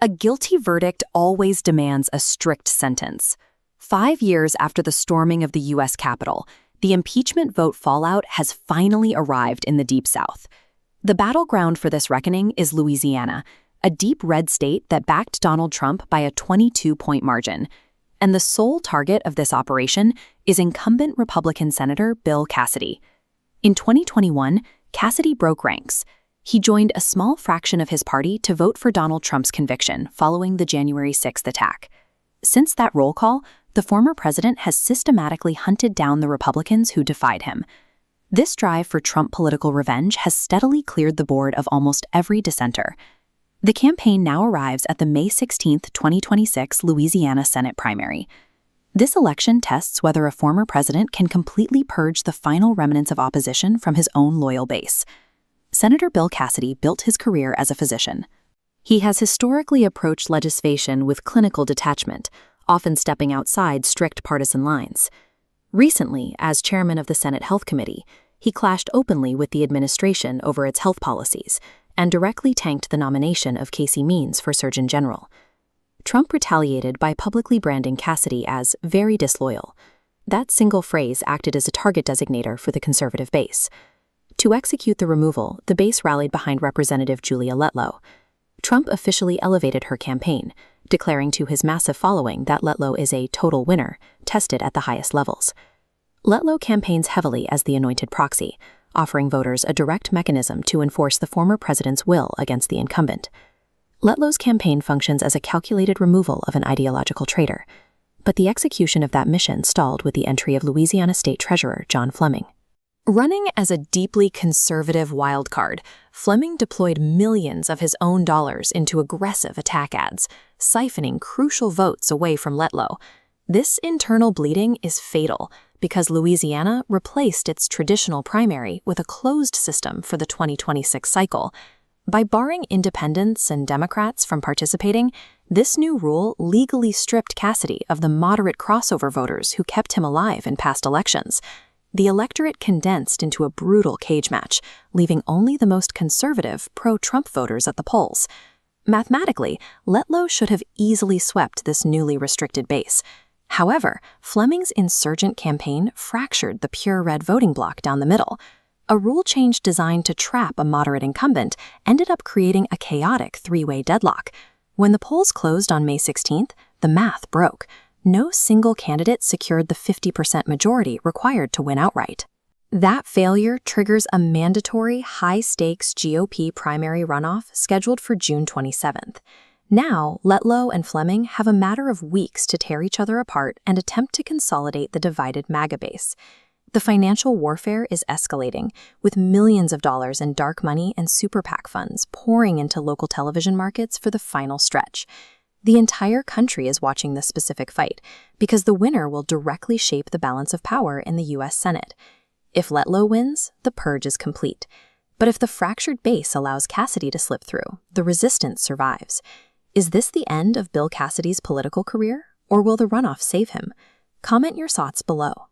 A guilty verdict always demands a strict sentence. 5 years after the storming of the U.S. Capitol, the impeachment vote fallout has finally arrived in the Deep South. The battleground for this reckoning is Louisiana, a deep red state that backed Donald Trump by a 22-point margin. And the sole target of this operation is incumbent Republican Senator Bill Cassidy. In 2021, Cassidy broke ranks. He joined a small fraction of his party to vote for Donald Trump's conviction following the January 6th attack. Since that roll call, the former president has systematically hunted down the Republicans who defied him. This drive for Trump political revenge has steadily cleared the board of almost every dissenter. The campaign now arrives at the May 16, 2026 Louisiana Senate primary. This election tests whether a former president can completely purge the final remnants of opposition from his own loyal base. Senator Bill Cassidy built his career as a physician. He has historically approached legislation with clinical detachment, often stepping outside strict partisan lines. Recently, as chairman of the Senate Health Committee, he clashed openly with the administration over its health policies and directly tanked the nomination of Casey Means for Surgeon General. Trump retaliated by publicly branding Cassidy as very disloyal. That single phrase acted as a target designator for the conservative base. To execute the removal, the base rallied behind Representative Julia Letlow. Trump officially elevated her campaign, declaring to his massive following that Letlow is a total winner, tested at the highest levels. Letlow campaigns heavily as the anointed proxy, offering voters a direct mechanism to enforce the former president's will against the incumbent. Letlow's campaign functions as a calculated removal of an ideological traitor, but the execution of that mission stalled with the entry of Louisiana State Treasurer John Fleming. Running as a deeply conservative wildcard, Fleming deployed millions of his own dollars into aggressive attack ads, siphoning crucial votes away from Letlow. This internal bleeding is fatal because Louisiana replaced its traditional primary with a closed system for the 2026 cycle. By barring independents and Democrats from participating, this new rule legally stripped Cassidy of the moderate crossover voters who kept him alive in past elections. The electorate condensed into a brutal cage match, leaving only the most conservative, pro-Trump voters at the polls. Mathematically, Letlow should have easily swept this newly restricted base. However, Fleming's insurgent campaign fractured the pure red voting bloc down the middle. A rule change designed to trap a moderate incumbent ended up creating a chaotic three-way deadlock. When the polls closed on May 16th, the math broke. No single candidate secured the 50% majority required to win outright. That failure triggers a mandatory high-stakes GOP primary runoff scheduled for June 27th. Now, Letlow and Fleming have a matter of weeks to tear each other apart and attempt to consolidate the divided MAGA base. The financial warfare is escalating, with millions of dollars in dark money and super PAC funds pouring into local television markets for the final stretch. The entire country is watching this specific fight because the winner will directly shape the balance of power in the U.S. Senate. If Letlow wins, the purge is complete. But if the fractured base allows Cassidy to slip through, the resistance survives. Is this the end of Bill Cassidy's political career, or will the runoff save him? Comment your thoughts below.